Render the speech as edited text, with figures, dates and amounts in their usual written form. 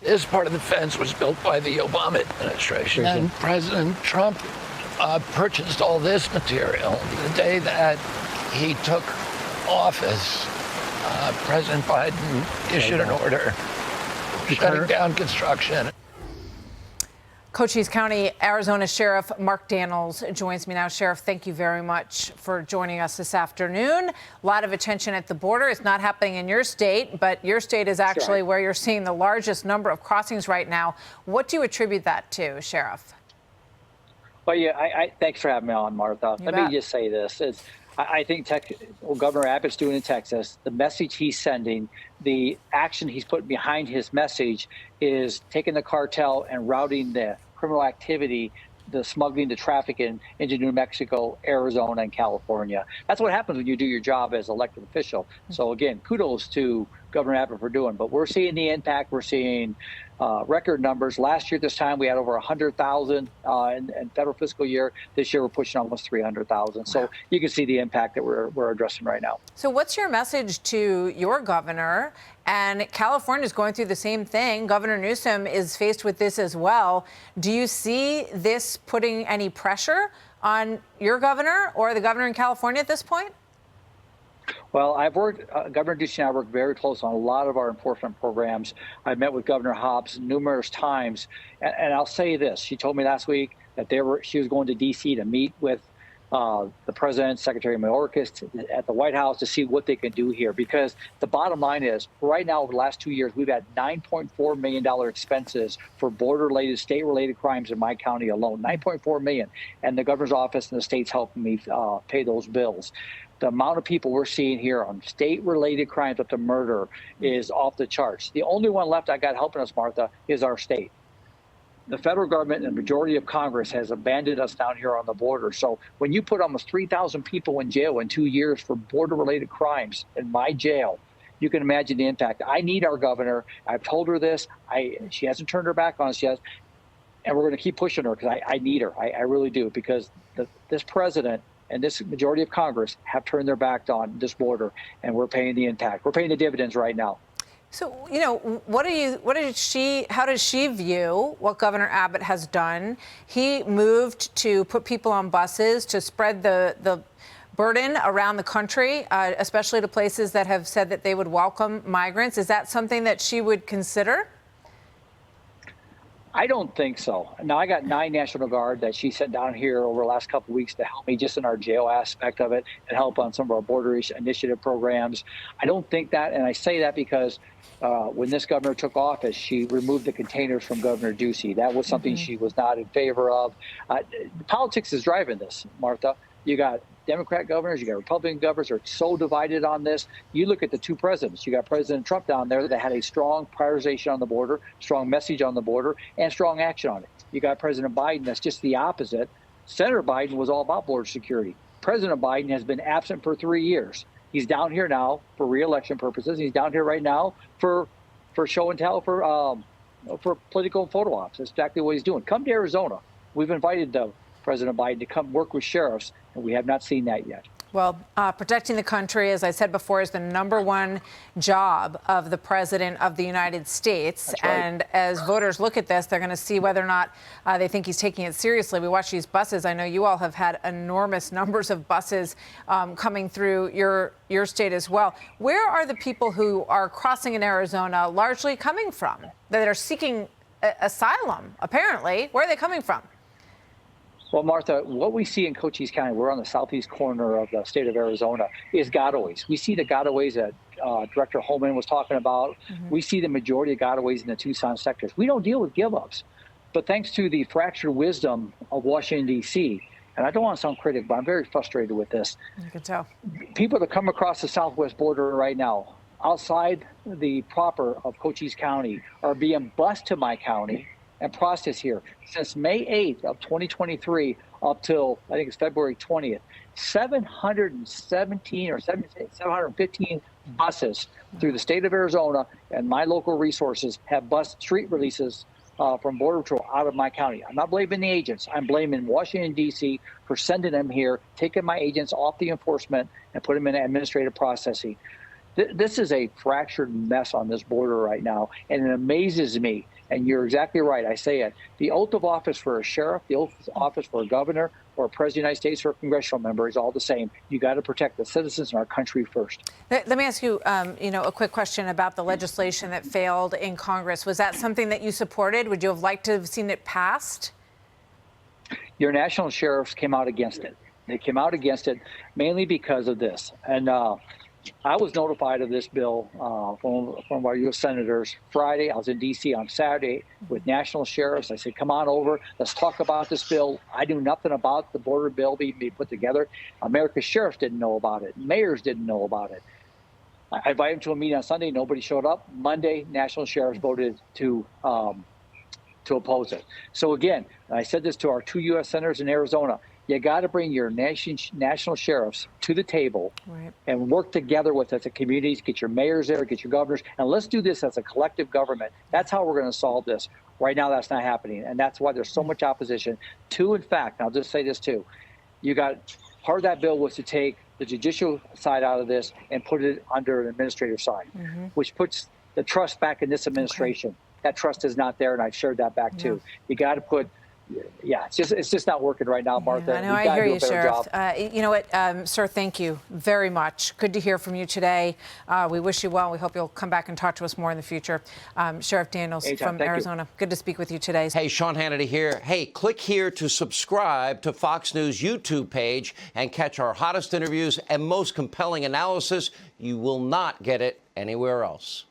This part of the fence was built by the Obama administration, and President Trump purchased all this material. The day that he took office, President Biden issued an order shutting down construction. Cochise County, Arizona Sheriff Mark Dannels joins me now. Sheriff, thank you very much for joining us this afternoon. A lot of attention at the border. It's not happening in your state, but your state is actually where you're seeing the largest number of crossings right now. What do you attribute that to, Sheriff? Well, yeah, thanks for having me on, Martha. Let me just say this. I think Governor Abbott's doing in Texas, the message he's sending, the action he's putting behind his message is taking the cartel and routing the criminal activity, the smuggling, the trafficking into New Mexico, Arizona, and California. That's what happens when you do your job as elected official. So again, kudos to Governor Abbott for doing. But we're seeing the impact. We're seeing record numbers. Last year, this time, we had over 100,000 in federal fiscal year. This year, we're pushing almost 300,000. So you can see the impact that we're addressing right now. So what's your message to your governor? And California is going through the same thing. Governor Newsom is faced with this as well. Do you see this putting any pressure on your governor or the governor in California at this point? Well, Governor Ducey and I work very close on a lot of our enforcement programs. I met with Governor Hobbs numerous times, and I'll say this. She told me last week that she was going to D.C. to meet with the president, Secretary Mayorkas at the White House to see what they can do here. Because the bottom line is, right now, over the last 2 years, we've had $9.4 million expenses for border-related, state-related crimes in my county alone. $9.4 million. And the governor's office and the state's helping me pay those bills. The amount of people we're seeing here on state-related crimes up to murder is off the charts. The only one left I got helping us, Martha, is our state. The federal government and the majority of Congress has abandoned us down here on the border. So when you put almost 3,000 people in jail in 2 years for border-related crimes in my jail, you can imagine the impact. I need our governor. I've told her this. She hasn't turned her back on us yet. And we're going to keep pushing her because I need her. I really do, because this president and this majority of Congress have turned their back on this border, and we're paying the impact. We're paying the dividends right now. So, how does she view what Governor Abbott has done? He moved to put people on buses to spread the burden around the country, especially to places that have said that they would welcome migrants. Is that something that she would consider? I don't think so. Now, I got 9 National Guard that she sent down here over the last couple of weeks to help me just in our jail aspect of it and help on some of our border initiative programs. I don't think that, and I say that because when this governor took office, she removed the containers from Governor Ducey. That was something she was not in favor of. Politics is driving this, Martha. You got Democrat governors, you got Republican governors are so divided on this. You look at the 2 presidents. You got President Trump down there that had a strong prioritization on the border, strong message on the border, and strong action on it. You got President Biden that's just the opposite. Senator Biden was all about border security. President Biden has been absent for 3 years. He's down here now for re-election purposes. He's down here right now for show and tell, for political and photo ops. That's exactly what he's doing. Come to Arizona. We've invited President Biden to come work with sheriffs, and we have not seen that yet. Well, protecting the country, as I said before, is the #1 job of the President of the United States. That's right. And as voters look at this, they're going to see whether or not they think he's taking it seriously. We watch these buses. I know you all have had enormous numbers of buses coming through your state as well. Where are the people who are crossing in Arizona largely coming from, that are seeking asylum, apparently? Where are they coming from? Well, Martha, what we see in Cochise County, we're on the southeast corner of the state of Arizona, is gotaways. We see the gotaways that Director Holman was talking about. We see the majority of gotaways in the Tucson sectors. We don't deal with give-ups. But thanks to the fractured wisdom of Washington, D.C., and I don't want to sound critical, but I'm very frustrated with this. You can tell. People that come across the southwest border right now, outside the proper of Cochise County, are being bused to my county and processed here. Since May 8th of 2023 up till, I think it's February 20th, 717 or 715 buses through the state of Arizona and my local resources have bus street releases from Border Patrol out of my county. I'm not blaming the agents. I'm blaming Washington, D.C. for sending them here, taking my agents off the enforcement and put them in administrative processing. This is a fractured mess on this border right now, and it amazes me. And you're exactly right. I say it. The oath of office for a sheriff, the oath of office for a governor, or a president of the United States, or a congressional member is all the same. You got to protect the citizens in our country first. Let me ask you, a quick question about the legislation that failed in Congress. Was that something that you supported? Would you have liked to have seen it passed? Your national sheriffs came out against it. They came out against it mainly because of this. And I was notified of this bill from our U.S. senators Friday. I was in D.C. on Saturday with national sheriffs. I said, come on over. Let's talk about this bill. I knew nothing about the border bill being put together. America's sheriffs didn't know about it. Mayors didn't know about it. I invited them to a meeting on Sunday. Nobody showed up. Monday, national sheriffs voted to oppose it. So again, I said this to our 2 U.S. senators in Arizona. You got to bring your national sheriffs to the table and work together with us, the communities, get your mayors there, get your governors, and let's do this as a collective government. That's how we're going to solve this. Right now, that's not happening, and that's why there's so much opposition. In fact, I'll just say this too, you got part of that bill was to take the judicial side out of this and put it under an administrative side, which puts the trust back in this administration. That trust is not there, and I've shared that back too. You got to put. Yeah, it's just not working right now, Martha. I know. I hear you, Sheriff. You know what, sir, thank you very much. Good to hear from you today. We wish you well. We hope you'll come back and talk to us more in the future. Sheriff Dannels from Arizona. Good to speak with you today. Hey, Sean Hannity here. Hey, click here to subscribe to Fox News YouTube page and catch our hottest interviews and most compelling analysis. You will not get it anywhere else.